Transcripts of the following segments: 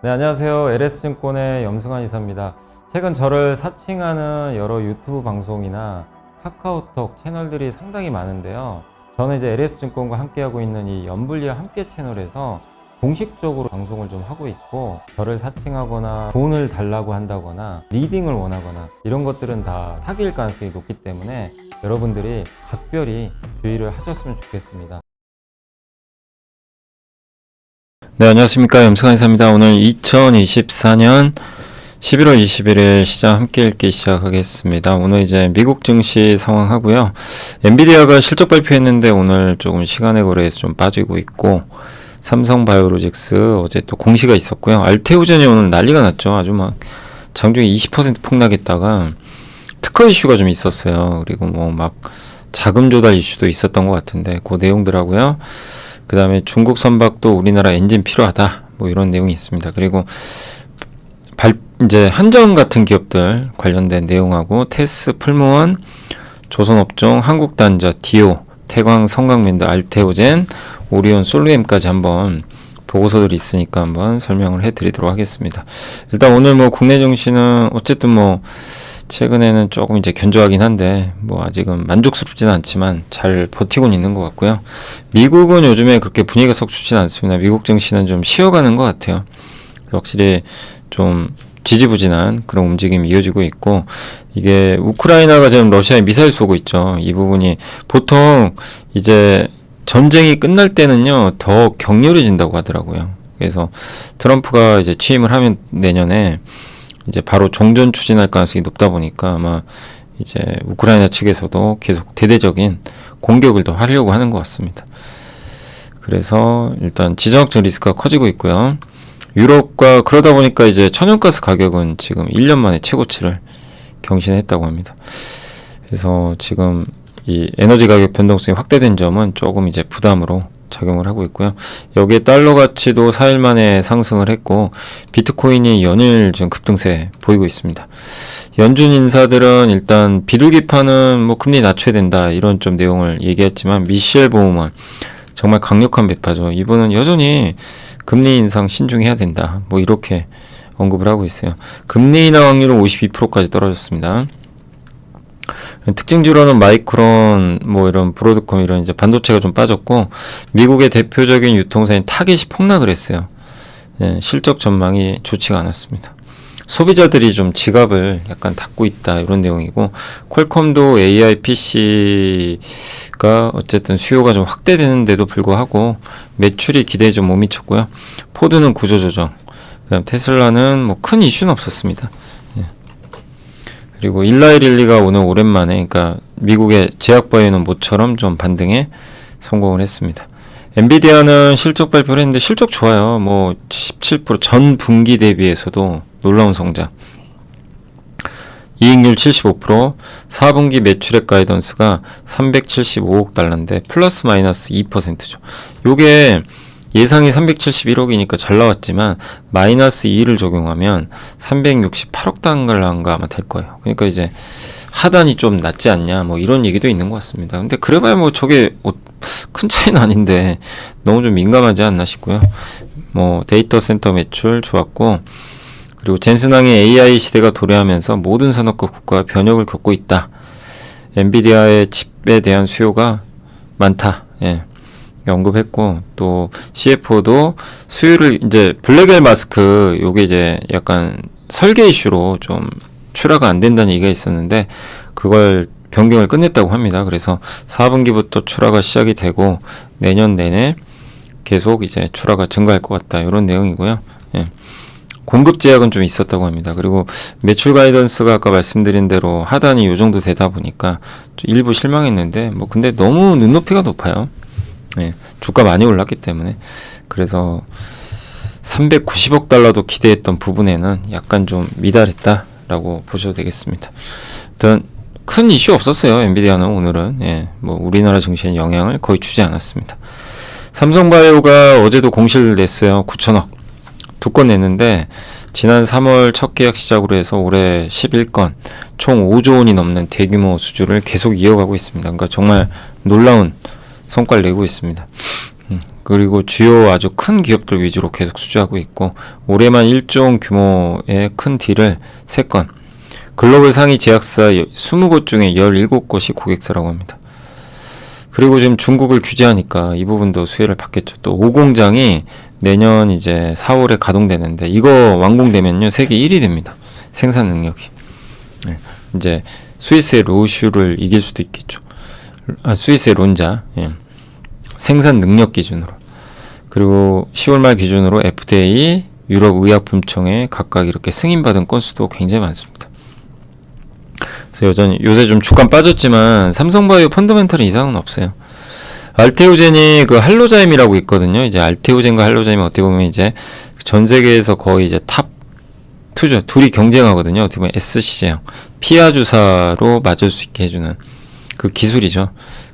네, 안녕하세요. LS증권의 염승환 이사입니다. 최근 저를 사칭하는 여러 유튜브 방송이나 카카오톡 채널들이 상당히 많은데요. 저는 이제 LS증권과 함께하고 있는 이 연불리와 함께 채널에서 공식적으로 방송을 좀 하고 있고, 저를 사칭하거나 돈을 달라고 한다거나 리딩을 원하거나 이런 것들은 다 사기일 가능성이 높기 때문에 여러분들이 각별히 주의를 하셨으면 좋겠습니다. 네, 안녕하십니까. 염승환 이사입니다. 오늘 2024년 11월 21일 시장 함께 읽기 시작하겠습니다. 오늘 이제 미국 증시 상황 하고요. 엔비디아가 실적 발표했는데 오늘 조금 시간의 거래에서 좀 빠지고 있고, 삼성바이오로직스 어제 또 공시가 있었고요. 알테오젠이 오늘 난리가 났죠. 아주 막 장중에 20% 폭락했다가 특허 이슈가 좀 있었어요. 그리고 뭐 막 자금 조달 이슈도 있었던 것 같은데 그 내용들하고요. 그 다음에 중국 선박도 우리나라 엔진 필요하다, 뭐 이런 내용이 있습니다. 그리고 이제 한전 같은 기업들 관련된 내용하고 테스, 풀무원, 조선업종, 한국단자, 디오, 태광, 성강랜드, 알테오젠, 오리온, 솔루엠까지 한번 보고서들이 있으니까 한번 설명을 해드리도록 하겠습니다. 일단 오늘 뭐 국내 증시는 어쨌든 뭐 최근에는 조금 이제 견조하긴 한데 뭐 아직은 만족스럽지는 않지만 잘 버티고는 있는 것 같고요. 미국은 요즘에 그렇게 분위기가 썩 좋지는 않습니다. 미국 증시는 좀 쉬어가는 것 같아요. 확실히 좀 지지부진한 그런 움직임이 이어지고 있고, 이게 우크라이나가 지금 러시아에 미사일 쏘고 있죠. 이 부분이 보통 이제 전쟁이 끝날 때는요 더 격렬해진다고 하더라고요. 그래서 트럼프가 이제 취임을 하면 내년에 이제 바로 종전 추진할 가능성이 높다 보니까 아마 이제 우크라이나 측에서도 계속 대대적인 공격을 더 하려고 하는 것 같습니다. 그래서 일단 지정학적 리스크가 커지고 있고요. 유럽과 그러다 보니까 이제 천연가스 가격은 지금 1년 만에 최고치를 경신했다고 합니다. 그래서 지금 이 에너지 가격 변동성이 확대된 점은 조금 이제 부담으로 작용을 하고 있고요. 여기에 달러 가치도 4일 만에 상승을 했고, 비트코인이 연일 지금 급등세 보이고 있습니다. 연준 인사들은 일단 비둘기파는 뭐 금리 낮춰야 된다 이런 좀 내용을 얘기했지만, 미셸 보우만 정말 강력한 배파죠. 이분은 여전히 금리 인상 신중해야 된다, 뭐 이렇게 언급을 하고 있어요. 금리 인하 확률은 52%까지 떨어졌습니다. 특징주로는 마이크론, 뭐 이런 브로드컴 이런 이제 반도체가 좀 빠졌고, 미국의 대표적인 유통사인 타겟이 폭락을 했어요. 예, 실적 전망이 좋지가 않았습니다. 소비자들이 좀 지갑을 약간 닫고 있다 이런 내용이고, 퀄컴도 AI PC가 어쨌든 수요가 좀 확대되는데도 불구하고 매출이 기대에 좀 못 미쳤고요. 포드는 구조조정, 그다음 테슬라는 뭐 큰 이슈는 없었습니다. 그리고 일라이릴리가 오늘 오랜만에, 그러니까 미국의 제약바이오는 모처럼 좀 반등에 성공을 했습니다. 엔비디아는 실적 발표를 했는데 실적 좋아요. 뭐 17% 전 분기 대비해서도 놀라운 성장. 이익률 75%, 4분기 매출액 가이던스가 375억 달러인데 플러스 마이너스 2%죠. 요게 예상이 371억이니까 잘 나왔지만 마이너스 2를 적용하면 368억 달러인가 아마 될 거예요. 그러니까 이제 하단이 좀 낮지 않냐, 뭐 이런 얘기도 있는 것 같습니다. 근데 그래봐야 뭐 저게 큰 차이는 아닌데 너무 좀 민감하지 않나 싶고요. 뭐 데이터 센터 매출 좋았고, 그리고 젠슨왕의 AI 시대가 도래하면서 모든 산업과 국가가 변혁을 겪고 있다. 엔비디아의 칩에 대한 수요가 많다. 예. 언급했고, 또 CFO도 수요를 이제 블랙엘 마스크 요게 이제 약간 설계 이슈로 좀 출하가 안 된다는 얘기가 있었는데 그걸 변경을 끝냈다고 합니다. 그래서 4분기부터 출하가 시작이 되고 내년 내내 계속 이제 출하가 증가할 것 같다 이런 내용이고요. 예. 공급 제약은 좀 있었다고 합니다. 그리고 매출 가이던스가 아까 말씀드린 대로 하단이 요 정도 되다 보니까 일부 실망했는데, 뭐 근데 너무 눈높이가 높아요. 예, 주가 많이 올랐기 때문에. 그래서 390억 달러도 기대했던 부분에는 약간 좀 미달했다라고 보셔도 되겠습니다. 일단 큰 이슈 없었어요. 엔비디아는 오늘은 예, 뭐 우리나라 증시에 영향을 거의 주지 않았습니다. 삼성바이오가 어제도 공시를 냈어요. 9천억 2건 냈는데, 지난 3월 첫 계약 시작으로 해서 올해 11건 총 5조 원이 넘는 대규모 수주를 계속 이어가고 있습니다. 그러니까 정말 놀라운 성과를 내고 있습니다. 그리고 주요 아주 큰 기업들 위주로 계속 수주하고 있고, 올해만 1조 규모의 큰 딜을 3건, 글로벌 상위 제약사 20곳 중에 17곳이 고객사라고 합니다. 그리고 지금 중국을 규제하니까 이 부분도 수혜를 받겠죠. 또 5공장이 내년 이제 4월에 가동되는데, 이거 완공되면요 세계 1위 됩니다. 생산 능력이. 네. 이제 스위스의 로슈를 이길 수도 있겠죠. 스위스의 론자. 예. 생산 능력 기준으로. 그리고 10월 말 기준으로 FDA, 유럽 의약품청에 각각 이렇게 승인받은 건수도 굉장히 많습니다. 그래서 여전히 요새 좀 주가 빠졌지만 삼성바이오 펀더멘털은 이상은 없어요. 알테오젠이 그 할로자임이라고 있거든요. 이제 알테오젠과 할로자임이 어떻게 보면 이제 전 세계에서 거의 이제 탑 2죠. 둘이 경쟁하거든요. 어떻게 보면 SC제형, 피하 주사로 맞을 수 있게 해주는 그 기술이죠.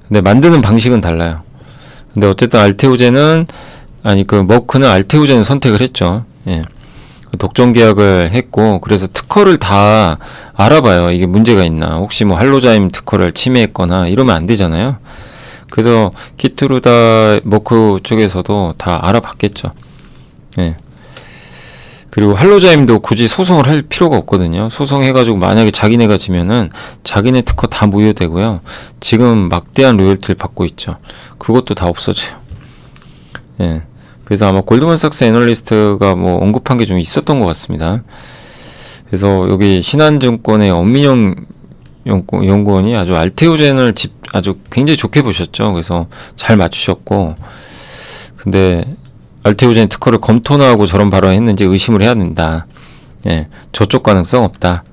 근데 만드는 방식은 달라요. 근데 어쨌든 알테오젠은 머크는 알테오젠을 선택을 했죠. 예. 독점 계약을 했고, 그래서 특허를 다 알아봐요. 이게 문제가 있나, 혹시 뭐 할로자임 특허를 침해했거나 이러면 안 되잖아요. 그래서 키트루다 머크 쪽에서도 다 알아봤겠죠. 예. 그리고 할로자임도 굳이 소송을 할 필요가 없거든요. 소송해가지고 만약에 자기네가 지면은 자기네 특허 다 무효되고요. 지금 막대한 로열티를 받고 있죠. 그것도 다 없어져요. 예. 그래서 아마 골드만삭스 애널리스트가 뭐 언급한 게 좀 있었던 것 같습니다. 그래서 여기 신한증권의 엄민영 연구원이 아주 알테오젠을 아주 굉장히 좋게 보셨죠. 그래서 잘 맞추셨고, 근데 알테오젠 특허를 검토나 하고 저런 발언을 했는지 의심을 해야 된다. 예, 저쪽 가능성 없다.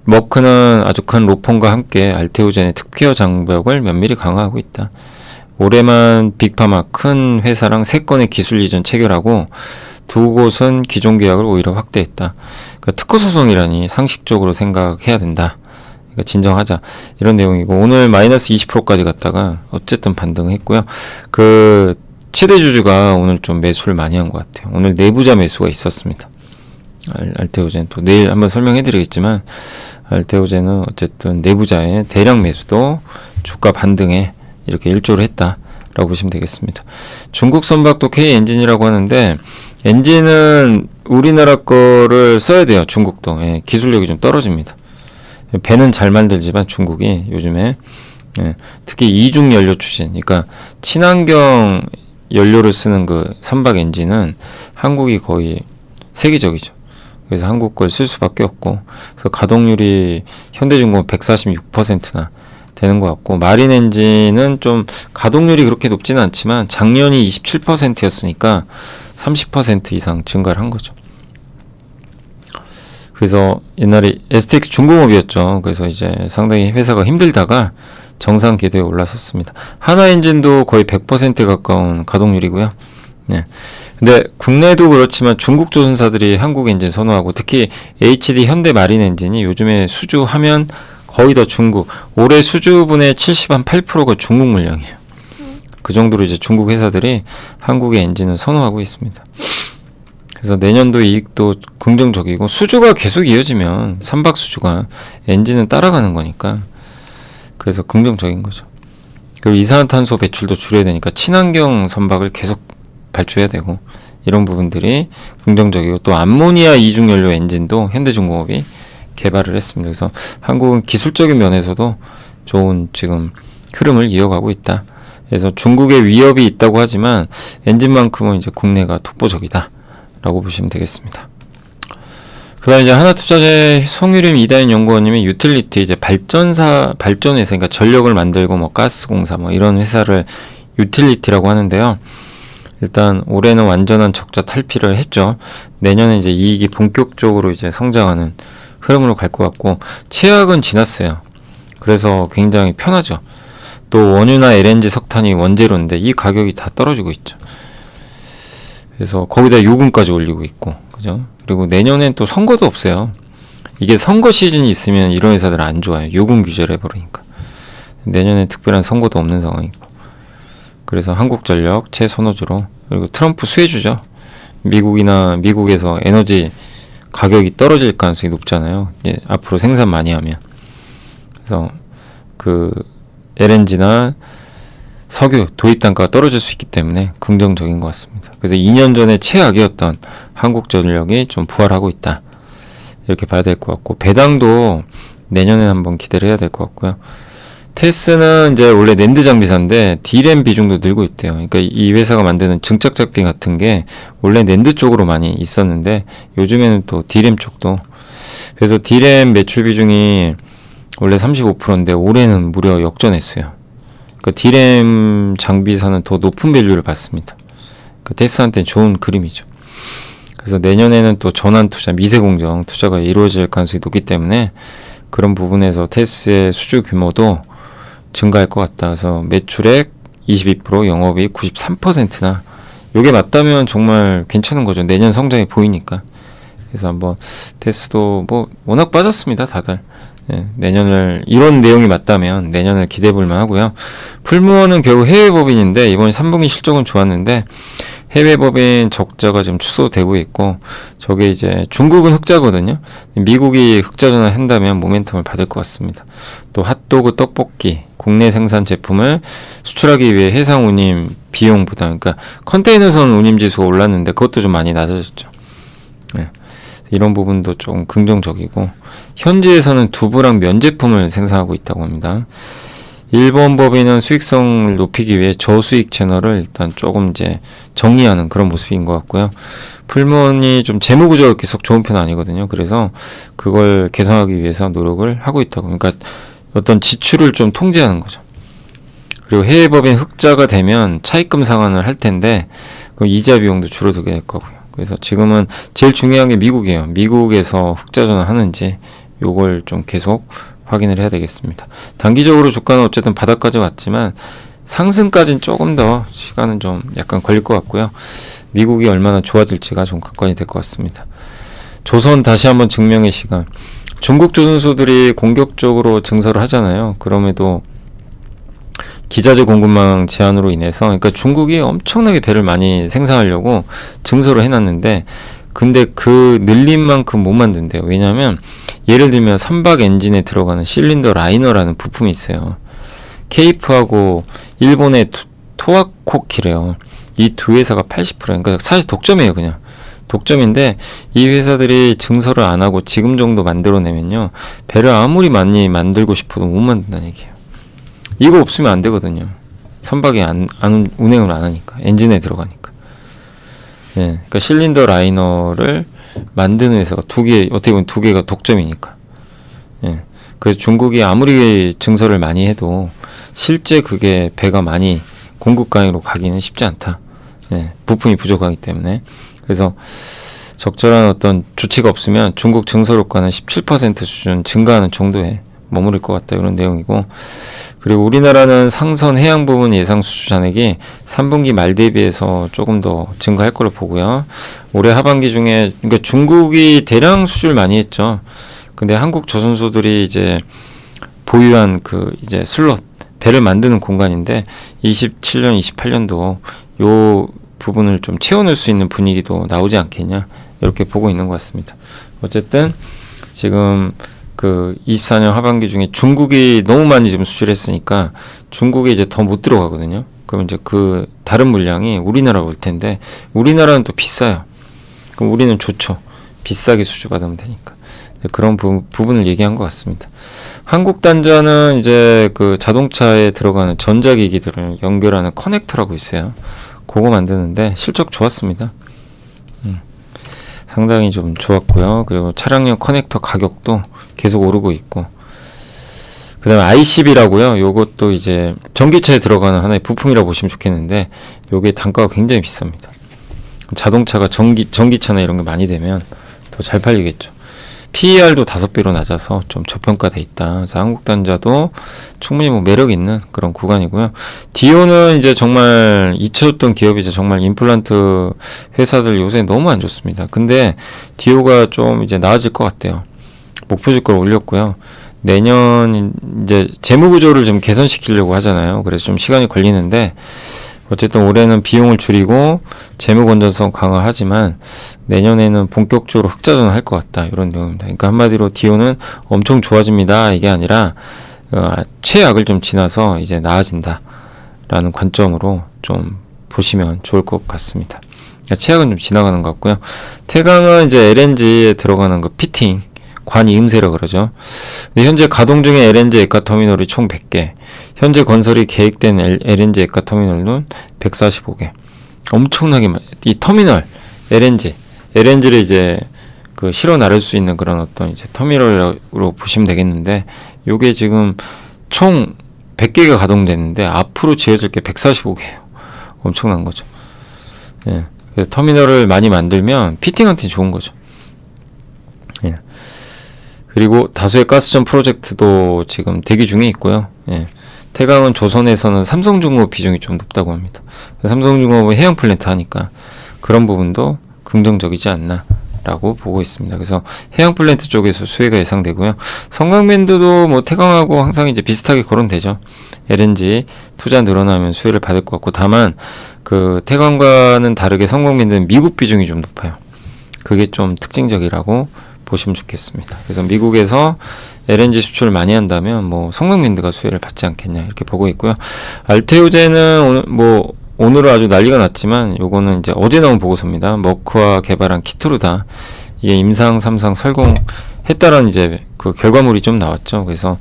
머크는 아주 큰 로펌과 함께 알테오젠의 특허 장벽을 면밀히 강화하고 있다. 올해만 빅파마 큰 회사랑 3건의 기술 이전 체결하고 2곳은 기존 계약을 오히려 확대했다. 그러니까 특허 소송이라니 상식적으로 생각해야 된다. 그러니까 진정하자. 이런 내용이고, 오늘 마이너스 20%까지 갔다가 어쨌든 반등했고요. 그 최대 주주가 오늘 좀 매수를 많이 한 것 같아요. 오늘 내부자 매수가 있었습니다. 알테오젠 또 내일 한번 설명해 드리겠지만, 알테오젠은 어쨌든 내부자의 대량 매수도 주가 반등에 이렇게 일조를 했다라고 보시면 되겠습니다. 중국 선박도 K-엔진이라고 하는데, 엔진은 우리나라 거를 써야 돼요. 중국도. 예, 기술력이 좀 떨어집니다. 배는 잘 만들지만 중국이 요즘에, 예, 특히 이중 연료 추진, 그러니까 친환경 연료를 쓰는 그 선박 엔진은 한국이 거의 세계적이죠. 그래서 한국 걸 쓸 수밖에 없고, 그래서 가동률이 현대중공업 146%나 되는 것 같고, 마린 엔진은 좀 가동률이 그렇게 높지는 않지만 작년이 27%였으니까 30% 이상 증가를 한 거죠. 그래서 옛날에 STX 중공업이었죠. 그래서 이제 상당히 회사가 힘들다가 정상 궤도에 올라섰습니다. 하나엔진도 거의 100% 가까운 가동률이고요. 네. 근데 국내도 그렇지만 중국 조선사들이 한국 엔진 선호하고, 특히 HD 현대 마린 엔진이 요즘에 수주하면 거의 다 중국. 올해 수주분의 78%가 중국 물량이에요. 그 정도로 이제 중국 회사들이 한국의 엔진을 선호하고 있습니다. 그래서 내년도 이익도 긍정적이고, 수주가 계속 이어지면 선박 수주가 엔진은 따라가는 거니까, 그래서 긍정적인 거죠. 그리고 이산화탄소 배출도 줄여야 되니까 친환경 선박을 계속 발주해야 되고, 이런 부분들이 긍정적이고, 또 암모니아 이중연료 엔진도 현대중공업이 개발을 했습니다. 그래서 한국은 기술적인 면에서도 좋은 지금 흐름을 이어가고 있다. 그래서 중국의 위협이 있다고 하지만 엔진만큼은 이제 국내가 독보적이다 라고 보시면 되겠습니다. 그 다음에 이제 하나투자재 송유림 이다인 연구원님이 유틸리티, 이제 발전회사, 그러니까 전력을 만들고 뭐 가스공사 뭐 이런 회사를 유틸리티라고 하는데요. 일단 올해는 완전한 적자 탈피를 했죠. 내년에 이제 이익이 본격적으로 이제 성장하는 흐름으로 갈 것 같고, 최악은 지났어요. 그래서 굉장히 편하죠. 또 원유나 LNG, 석탄이 원재료인데 이 가격이 다 떨어지고 있죠. 그래서 거기다 요금까지 올리고 있고, 그죠? 그리고 내년엔 또 선거도 없어요. 이게 선거 시즌이 있으면 이런 회사들은 안 좋아요. 요금 규제를 해버리니까. 내년에 특별한 선거도 없는 상황이고, 그래서 한국전력 최선호주로, 그리고 트럼프 수혜주죠. 미국에서 에너지 가격이 떨어질 가능성이 높잖아요. 이제 앞으로 생산 많이 하면. 그래서 그 LNG나 석유 도입 단가가 떨어질 수 있기 때문에 긍정적인 것 같습니다. 그래서 2년 전에 최악이었던 한국전력이 좀 부활하고 있다. 이렇게 봐야 될 것 같고, 배당도 내년에 한번 기대를 해야 될 것 같고요. 테스는 이제 원래 낸드 장비사인데 D램 비중도 늘고 있대요. 그러니까 이 회사가 만드는 증착 장비 같은 게 원래 낸드 쪽으로 많이 있었는데 요즘에는 또 D램 쪽도, 그래서 D램 매출 비중이 원래 35%인데 올해는 무려 역전했어요. 그러니까 D램 장비사는 더 높은 밸류를 받습니다. 그 테스한테는 좋은 그림이죠. 그래서 내년에는 또 전환 투자, 미세 공정 투자가 이루어질 가능성이 높기 때문에 그런 부분에서 테스의 수주 규모도 증가할 것 같다. 그래서 매출액 22%, 영업이익 93%나 요게 맞다면 정말 괜찮은 거죠. 내년 성장이 보이니까. 그래서 한번 테스도 뭐 워낙 빠졌습니다, 다들. 네, 내년을 이런 내용이 맞다면 내년을 기대해 볼 만하고요. 풀무원은 결국 해외 법인인데 이번 3분기 실적은 좋았는데 해외 법인 적자가 지금 축소되고 있고, 저게 이제 중국은 흑자거든요. 미국이 흑자 전환한다면 모멘텀을 받을 것 같습니다. 또 핫도그, 떡볶이 국내 생산 제품을 수출하기 위해 해상 운임 비용 부담, 그러니까 컨테이너선 운임 지수가 올랐는데 그것도 좀 많이 낮아졌죠. 네. 이런 부분도 좀 긍정적이고, 현지에서는 두부랑 면 제품을 생산하고 있다고 합니다. 일본 법인은 수익성을 높이기 위해 저수익 채널을 일단 조금 이제 정리하는 그런 모습인 것 같고요. 풀무원이 좀 재무 구조가 계속 좋은 편 아니거든요. 그래서 그걸 개선하기 위해서 노력을 하고 있다고. 그러니까 어떤 지출을 좀 통제하는 거죠. 그리고 해외 법인 흑자가 되면 차입금 상환을 할 텐데 그럼 이자 비용도 줄어들게 될 거고요. 그래서 지금은 제일 중요한 게 미국이에요. 미국에서 흑자 전환하는지 요걸 좀 계속 확인을 해야 되겠습니다. 단기적으로 주가는 어쨌든 바닥까지 왔지만 상승까지는 조금 더 시간은 좀 약간 걸릴 것 같고요. 미국이 얼마나 좋아질지가 좀 관건이 될 것 같습니다. 조선 다시 한번 증명의 시간. 중국 조선소들이 공격적으로 증설을 하잖아요. 그럼에도 기자재 공급망 제한으로 인해서, 그러니까 중국이 엄청나게 배를 많이 생산하려고 증설을 해놨는데 근데 그 늘린 만큼 못 만든대요. 왜냐하면 예를 들면 선박 엔진에 들어가는 실린더 라이너라는 부품이 있어요. 케이프하고 일본의 토와코키래요. 이 두 회사가 80%, 그러니까 사실 독점이에요. 그냥 독점인데 이 회사들이 증설을 안 하고 지금 정도 만들어내면요, 배를 아무리 많이 만들고 싶어도 못 만든다는 얘기예요. 이거 없으면 안 되거든요. 선박이 운행을 안 하니까, 엔진에 들어가니까. 네, 그러니까 실린더 라이너를 만드는 회사가 두 개, 어떻게 보면 두 개가 독점이니까. 네, 그래서 중국이 아무리 증설을 많이 해도 실제 그게 배가 많이 공급 강으로 가기는 쉽지 않다. 네, 부품이 부족하기 때문에. 그래서 적절한 어떤 조치가 없으면 중국 증설 효과는 17% 수준 증가하는 정도에 머무를 것 같다, 이런 내용이고, 그리고 우리나라는 상선 해양 부분 예상 수주 잔액이 3분기 말 대비해서 조금 더 증가할 걸로 보고요. 올해 하반기 중에, 그러니까 중국이 대량 수주를 많이 했죠. 근데 한국 조선소들이 이제 보유한 그 이제 슬롯 배를 만드는 공간인데 27년, 28년도 요 부분을 좀 채워낼 수 있는 분위기도 나오지 않겠냐, 이렇게 보고 있는 것 같습니다. 어쨌든 지금 그 24년 하반기 중에 중국이 너무 많이 지금 수출을 했으니까 중국에 이제 더 못 들어가거든요. 그럼 이제 그 다른 물량이 우리나라로 올 텐데 우리나라는 또 비싸요. 그럼 우리는 좋죠. 비싸게 수주받으면 되니까. 그런 부분을 얘기한 것 같습니다. 한국단자는 이제 그 자동차에 들어가는 전자기기들을 연결하는 커넥터라고 있어요. 그거 만드는데 실적 좋았습니다. 상당히 좀 좋았고요. 그리고 차량용 커넥터 가격도 계속 오르고 있고, 그 다음에 ICB라고요. 요것도 이제 전기차에 들어가는 하나의 부품이라고 보시면 좋겠는데 요게 단가가 굉장히 비쌉니다. 자동차가 전기차나 이런 게 많이 되면 더 잘 팔리겠죠. PER도 5배로 낮아서 좀 저평가돼 있다. 그래서 한국단자도 충분히 뭐 매력 있는 그런 구간이고요. 디오는 이제 정말 잊혀졌던 기업이죠. 정말 임플란트 회사들 요새 너무 안 좋습니다. 근데 디오가 좀 이제 나아질 것 같아요. 목표 주가를 올렸고요. 내년 이제 재무 구조를 좀 개선시키려고 하잖아요. 그래서 좀 시간이 걸리는데 어쨌든 올해는 비용을 줄이고 재무 건전성 강화하지만 내년에는 본격적으로 흑자전을 할 것 같다, 이런 내용입니다. 그러니까 한마디로 디오는 엄청 좋아집니다, 이게 아니라 최악을 좀 지나서 이제 나아진다, 라는 관점으로 좀 보시면 좋을 것 같습니다. 치약은 좀 지나가는 것 같고요. 태강은 이제 LNG에 들어가는 그 피팅, 관이음새라 그러죠. 근데 현재 가동 중인 LNG 액화 터미널이 총 100개, 현재 건설이 계획된 LNG 액화 터미널은 145개. 엄청나게 이 터미널 LNG를 이제 그 실어 나를 수 있는 그런 어떤 이제 터미널로 보시면 되겠는데, 요게 지금 총 100개가 가동됐는데 앞으로 지어질 게 145개예요. 엄청난 거죠. 예. 그래서 터미널을 많이 만들면 피팅한테 좋은 거죠. 예. 그리고 다수의 가스전 프로젝트도 지금 대기 중에 있고요. 예. 태강은 조선에서는 삼성중공업 비중이 좀 높다고 합니다. 삼성중공업은 해양 플랜트 하니까 그런 부분도 긍정적이지 않나 라고 보고 있습니다. 그래서 해양 플랜트 쪽에서 수혜가 예상되고요. 성강밴드도 뭐 태강하고 항상 이제 비슷하게 거론되죠. LNG 투자 늘어나면 수혜를 받을 것 같고, 다만 그 태강과는 다르게 성강밴드는 미국 비중이 좀 높아요. 그게 좀 특징적이라고 보시면 좋겠습니다. 그래서 미국에서 LNG 수출을 많이 한다면 뭐 성강밴드가 수혜를 받지 않겠냐 이렇게 보고 있고요. 알테오젠은 오늘은 아주 난리가 났지만 요거는 이제 어제 나온 보고서입니다. 머크와 개발한 키트루다, 이게 임상 3상 설공했다라는 이제 그 결과물이 좀 나왔죠. 그래서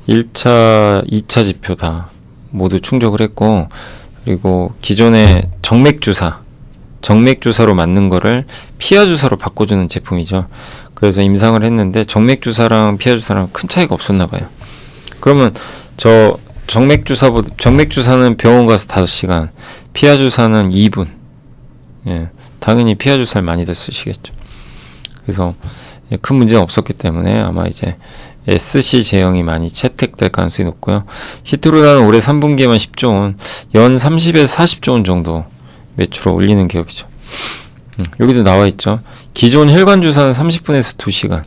1차, 2차 지표 다 모두 충족을 했고, 그리고 기존의 정맥주사로 맞는 거를 피하주사로 바꿔주는 제품이죠. 그래서 임상을 했는데 정맥주사랑 피하주사랑 큰 차이가 없었나 봐요. 그러면 정맥주사는 병원 가서 5시간, 피하주사는 2분. 예, 당연히 피하주사를 많이들 쓰시겠죠. 그래서 큰 문제는 없었기 때문에 아마 이제 SC 제형이 많이 채택될 가능성이 높고요. 히트루다는 올해 3분기에만 10조 원, 연 30에서 40조 원 정도 매출을 올리는 기업이죠. 여기도 나와 있죠. 기존 혈관 주사는 30분에서 2시간,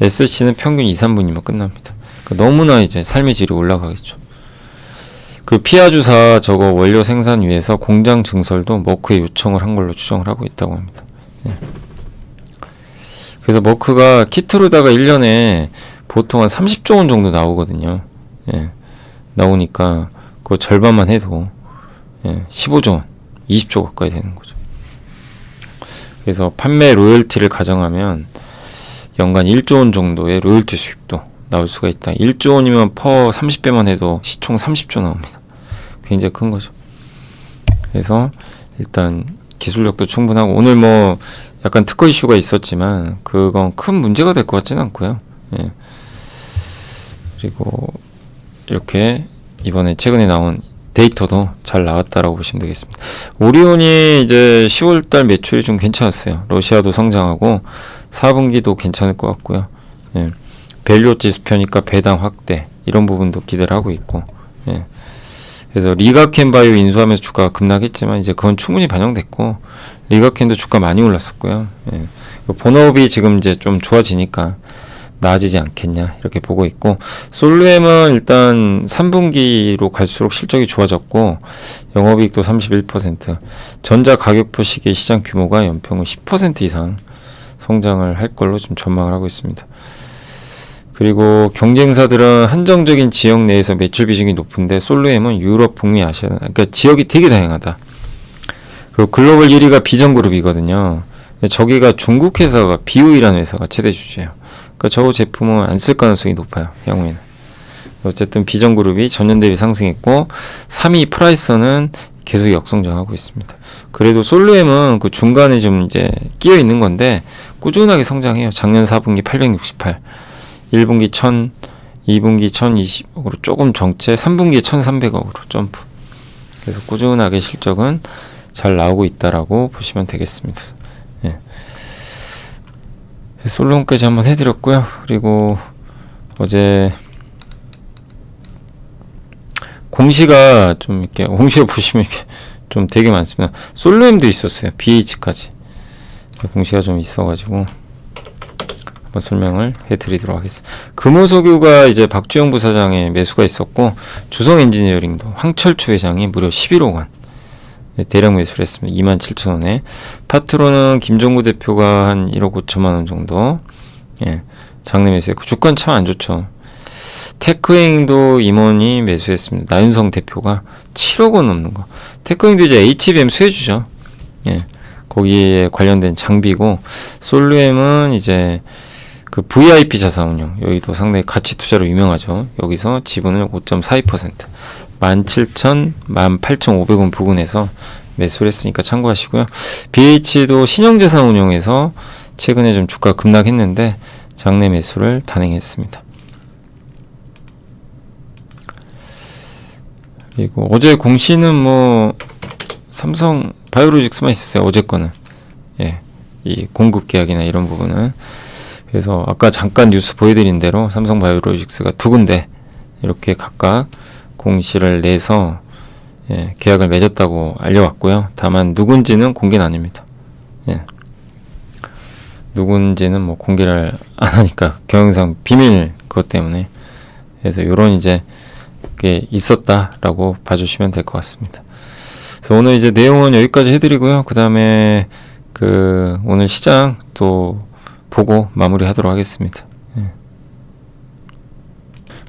SC는 평균 2, 3분이면 끝납니다. 너무나 이제 삶의 질이 올라가겠죠. 그 피하 주사 저거 원료 생산 위해서 공장 증설도 머크에 요청을 한 걸로 추정을 하고 있다고 합니다. 예. 그래서 머크가 키트루다가 1년에 보통 한 30조 원 정도 나오거든요. 예. 나오니까 그 절반만 해도 15조 원, 20조 가까이 되는 거죠. 그래서 판매 로열티를 가정하면 연간 1조 원 정도의 로열티 수입도 나올 수가 있다. 1조 원이면 퍼 30배만 해도 시총 30조 나옵니다. 굉장히 큰 거죠. 그래서 일단 기술력도 충분하고, 오늘 뭐 약간 특허 이슈가 있었지만 그건 큰 문제가 될 것 같지는 않고요. 예. 그리고 이렇게 이번에 최근에 나온 데이터도 잘 나왔다라고 보시면 되겠습니다. 오리온이 이제 10월달 매출이 좀 괜찮았어요. 러시아도 성장하고 4분기도 괜찮을 것 같고요. 예. 밸류 지수 펴니까 배당 확대, 이런 부분도 기대를 하고 있고, 예. 그래서 리가켄바이오 인수하면서 주가가 급락했지만 이제 그건 충분히 반영됐고, 리가켄도 주가 많이 올랐었고요. 예. 본업이 지금 이제 좀 좋아지니까 나아지지 않겠냐 이렇게 보고 있고, 솔루엠은 일단 3분기로 갈수록 실적이 좋아졌고 영업이익도 31%, 전자 가격표 시기의 시장 규모가 연평균 10% 이상 성장을 할 걸로 좀 전망을 하고 있습니다. 그리고 경쟁사들은 한정적인 지역 내에서 매출 비중이 높은데 솔루엠은 유럽, 북미, 아시아, 그러니까 지역이 되게 다양하다. 그리고 글로벌 1위가 비전그룹이거든요. 저기가 중국 회사가 비오이라는 회사가 최대 주주예요. 그러니까 저 제품은 안 쓸 가능성이 높아요, 향후에는. 어쨌든 비전그룹이 전년 대비 상승했고, 3위 프라이서는 계속 역성장하고 있습니다. 그래도 솔루엠은 그 중간에 좀 이제 끼어 있는 건데 꾸준하게 성장해요. 작년 4분기 868, 1분기 1000, 2분기 1020억으로 조금 정체, 3분기 1300억으로 점프. 그래서 꾸준하게 실적은 잘 나오고 있다라고 보시면 되겠습니다. 예. 솔론까지 한번 해드렸고요. 그리고 어제 공시가 좀 이렇게 공시를 보시면 이렇게 좀 되게 많습니다. 솔루엠도 있었어요. BH까지 공시가 좀 있어가지고 한번 설명을 해드리도록 하겠습니다. 금호석유가 이제 박주영 부사장의 매수가 있었고, 주성 엔지니어링도 황철초 회장이 무려 11억 원 대량 매수를 했습니다. 27,000원에. 파트로는 김종구 대표가 한 1억 5천만 원 정도 장내 매수했고, 주가는 참 안 좋죠. 테크행도 임원이 매수했습니다. 나윤성 대표가 7억 원 넘는 거. 테크행도 이제 HBM 수혜주죠. 예. 거기에 관련된 장비고, 솔루엠은 이제 그 VIP 자산운용, 여기도 상당히 가치 투자로 유명하죠. 여기서 지분을 5.42%, 17,000, 18,500원 부근에서 매수를 했으니까 참고하시고요. BH도 신용자산운용에서 최근에 좀 주가 급락했는데 장내 매수를 단행했습니다. 그리고 어제 공시는 뭐 삼성 바이오로직스만 있었어요. 어제 거는. 예. 이 공급 계약이나 이런 부분은. 그래서 아까 잠깐 뉴스 보여드린 대로 삼성 바이오로직스가 두 군데 이렇게 각각 공시를 내서 예, 계약을 맺었다고 알려왔고요. 다만 누군지는 공개는 아닙니다. 예. 누군지는 뭐 공개를 안 하니까 경영상 비밀 그것 때문에. 그래서 요런 이제 게 있었다라고 봐주시면 될 것 같습니다. 그래서 오늘 이제 내용은 여기까지 해드리고요. 그 다음에 그 오늘 시장 또 보고 마무리하도록 하겠습니다. 예.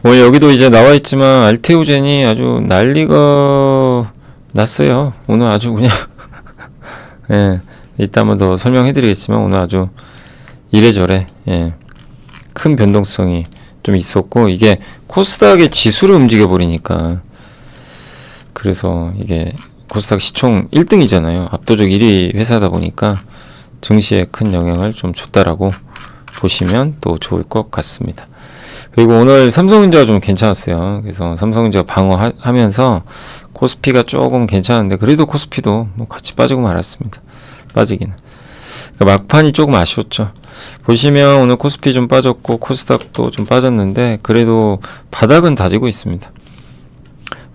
오늘 여기도 이제 나와 있지만 알테오젠이 아주 난리가 났어요. 오늘 아주 그냥 예, 이따 한번 더 설명해드리겠지만 오늘 아주 이래저래 예, 큰 변동성이 좀 있었고, 이게 코스닥의 지수를 움직여 버리니까, 그래서 이게 코스닥 시총 1등이잖아요. 압도적 1위 회사다 보니까 증시에 큰 영향을 좀 줬다라고 보시면 또 좋을 것 같습니다. 그리고 오늘 삼성전자가 좀 괜찮았어요. 그래서 삼성전자가 방어하면서 코스피가 조금 괜찮은데, 그래도 코스피도 뭐 같이 빠지고 말았습니다. 빠지기는. 그러니까 막판이 조금 아쉬웠죠. 보시면 오늘 코스피 좀 빠졌고 코스닥도 좀 빠졌는데 그래도 바닥은 다지고 있습니다.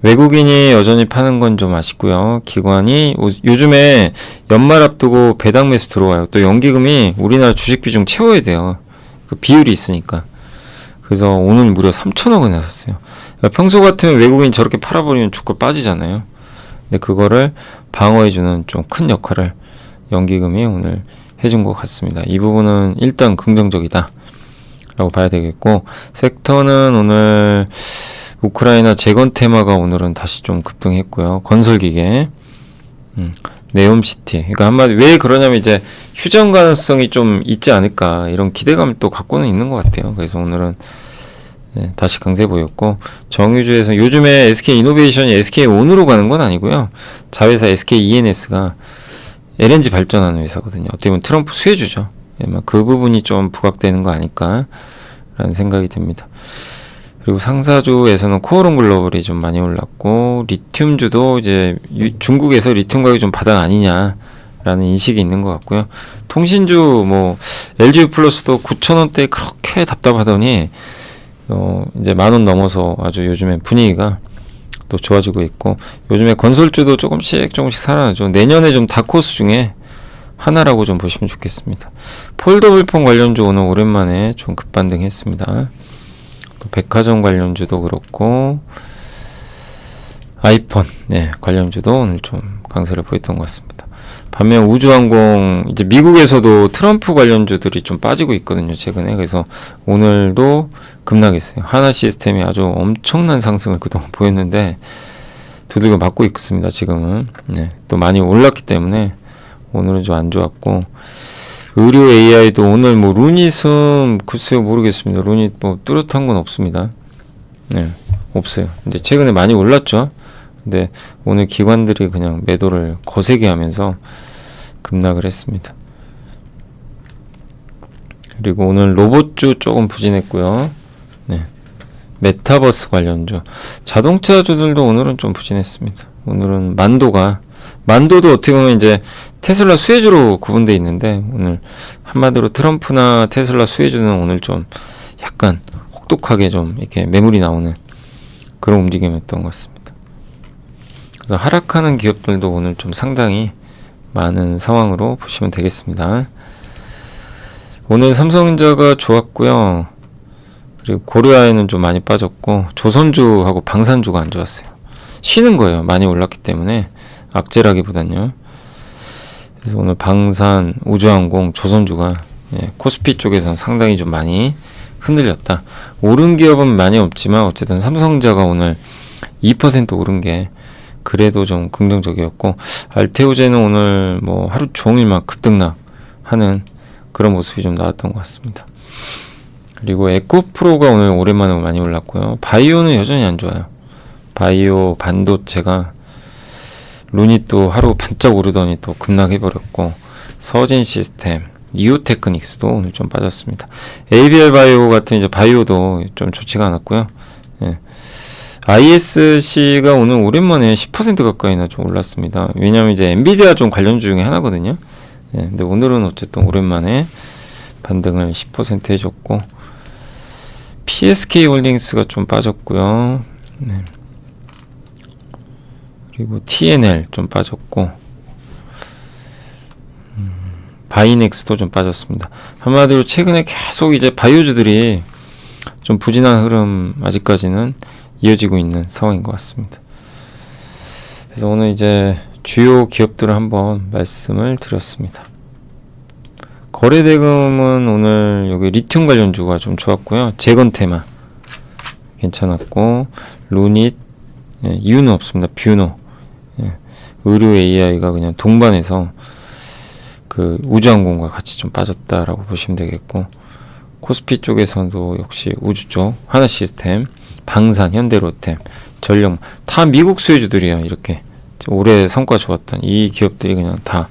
외국인이 여전히 파는 건 좀 아쉽고요. 기관이 요즘에 연말 앞두고 배당 매수 들어와요. 또 연기금이 우리나라 주식 비중 채워야 돼요. 그 비율이 있으니까. 그래서 오늘 무려 3천억 원 나섰어요. 그러니까 평소 같으면 외국인 저렇게 팔아버리면 주가 빠지잖아요. 근데 그거를 방어해주는 좀 큰 역할을 연기금이 오늘 해준 것 같습니다. 이 부분은 일단 긍정적이다 라고 봐야 되겠고, 섹터는 오늘 우크라이나 재건 테마가 오늘은 다시 좀 급등했고요. 건설기계, 네옴시티. 그러니까 한마디 왜 그러냐면 이제 휴전 가능성이 좀 있지 않을까 이런 기대감을 또 갖고는 있는 것 같아요. 그래서 오늘은 네, 다시 강세 보였고, 정유주에서 요즘에 SK이노베이션이 SK온으로 가는 건 아니고요. 자회사 SKENS가 LNG 발전하는 회사거든요. 어떻게 보면 트럼프 수혜주죠. 그 부분이 좀 부각되는 거 아닐까 라는 생각이 듭니다. 그리고 상사주에서는 코오롱 글로벌이 좀 많이 올랐고, 리튬주도 이제 중국에서 리튬 가격이 좀 바닥 아니냐 라는 인식이 있는 것 같고요. 통신주 뭐 LG 플러스도 9,000원대 그렇게 답답하더니 이제 10,000원 넘어서 아주 요즘에 분위기가 또 좋아지고 있고, 요즘에 건설주도 조금씩 살아나죠. 내년에 좀 다크호스 중에 하나라고 좀 보시면 좋겠습니다. 폴더블폰 관련주 오늘 오랜만에 좀 급반등했습니다. 또 백화점 관련주도 그렇고 아이폰 네, 관련주도 오늘 좀 강세를 보였던 것 같습니다. 반면 우주항공, 이제 미국에서도 트럼프 관련주들이 좀 빠지고 있거든요, 최근에. 그래서 오늘도 급락했어요. 하나 시스템이 아주 엄청난 상승을 그동안 보였는데 두들겨 맞고 있습니다, 지금은. 네, 또 많이 올랐기 때문에 오늘은 좀 안 좋았고, 의료 AI도 오늘 뭐 루닛은 글쎄요 모르겠습니다. 루닛 뭐 뚜렷한 건 없습니다. 네, 없어요. 이제 최근에 많이 올랐죠. 근데 오늘 기관들이 그냥 매도를 거세게 하면서 급락을 했습니다. 그리고 오늘 로봇주 조금 부진했고요. 네, 메타버스 관련주, 자동차주들도 오늘은 좀 부진했습니다. 오늘은 만도도 어떻게 보면 이제 테슬라 수혜주로 구분되어 있는데, 오늘 한마디로 트럼프나 테슬라 수혜주는 오늘 좀 약간 혹독하게 좀 이렇게 매물이 나오는 그런 움직임이었던 것 같습니다. 그래서 하락하는 기업들도 오늘 좀 상당히 많은 상황으로 보시면 되겠습니다. 오늘 삼성전자가 좋았고요. 그리고 고려아연은 좀 많이 빠졌고, 조선주하고 방산주가 안 좋았어요. 쉬는 거예요. 많이 올랐기 때문에. 악재라기보단요. 그래서 오늘 방산, 우주항공, 조선주가 코스피 쪽에서는 상당히 좀 많이 흔들렸다. 오른 기업은 많이 없지만 어쨌든 삼성전자가 오늘 2% 오른 게 그래도 좀 긍정적이었고, 알테오젠은 오늘 뭐 하루 종일 막 급등락하는 그런 모습이 좀 나왔던 것 같습니다. 그리고 에코프로가 오늘 오랜만에 많이 올랐고요. 바이오는 여전히 안 좋아요. 바이오 반도체가 룬이 또 하루 반짝 오르더니 또 급락해버렸고, 서진 시스템, 이오테크닉스도 오늘 좀 빠졌습니다. ABL 바이오 같은 이제 바이오도 좀 좋지가 않았고요. 예. ISC가 오늘 오랜만에 10% 가까이나 좀 올랐습니다. 왜냐면 이제 엔비디아 좀 관련주 중에 하나거든요. 예. 근데 오늘은 어쨌든 오랜만에 반등을 10% 해줬고, PSK 홀딩스가 좀 빠졌고요. 네. 그리고 TNL 좀 빠졌고, 바이넥스도 좀 빠졌습니다. 한마디로 최근에 계속 이제 바이오주들이 좀 부진한 흐름 아직까지는 이어지고 있는 상황인 것 같습니다. 그래서 오늘 이제 주요 기업들을 한번 말씀을 드렸습니다. 거래대금은 오늘 여기 리튬 관련주가 좀 좋았고요. 재건테마 괜찮았고, 루닛, 예, 이유는 없습니다. 뷰노, 예, 의료 AI가 그냥 동반해서 그 우주항공과 같이 좀 빠졌다라고 보시면 되겠고, 코스피 쪽에서도 역시 우주 쪽 하나시스템, 방산, 현대로템, 전력 다 미국 수혜주들이야. 이렇게 올해 성과 좋았던 이 기업들이 그냥 다,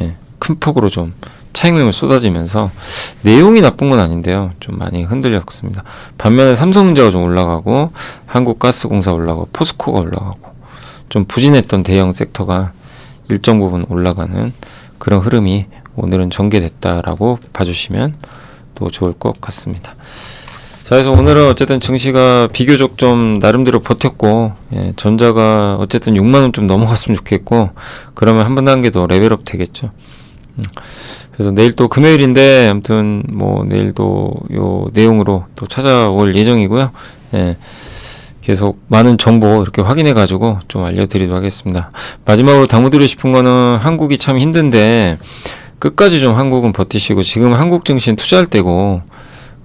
예, 큰 폭으로 좀 차익명을 쏟아지면서 내용이 나쁜 건 아닌데요, 좀 많이 흔들렸습니다. 반면에 삼성전자가 좀 올라가고, 한국가스공사 올라가고, 포스코가 올라가고, 좀 부진했던 대형 섹터가 일정 부분 올라가는 그런 흐름이 오늘은 전개됐다라고 봐주시면 또 좋을 것 같습니다. 자, 그래서 오늘은 어쨌든 증시가 비교적 좀 나름대로 버텼고, 예, 전자가 어쨌든 6만원 좀 넘어갔으면 좋겠고, 그러면 한 단계 더 레벨업 되겠죠. 그래서 내일 또 금요일인데, 아무튼 뭐 내일도 요 내용으로 또 찾아올 예정이고요. 예, 계속 많은 정보 이렇게 확인해 가지고 좀 알려드리도록 하겠습니다. 마지막으로 당부드리고 싶은 거는, 한국이 참 힘든데 끝까지 좀 한국은 버티시고, 지금 한국 증시는 투자할 때고,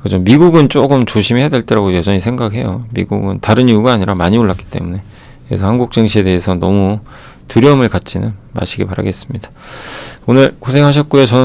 그죠? 미국은 조금 조심해야 될 때라고 여전히 생각해요. 미국은 다른 이유가 아니라 많이 올랐기 때문에. 그래서 한국 증시에 대해서 너무 두려움을 갖지는 마시기 바라겠습니다. 오늘 고생하셨고요. 저는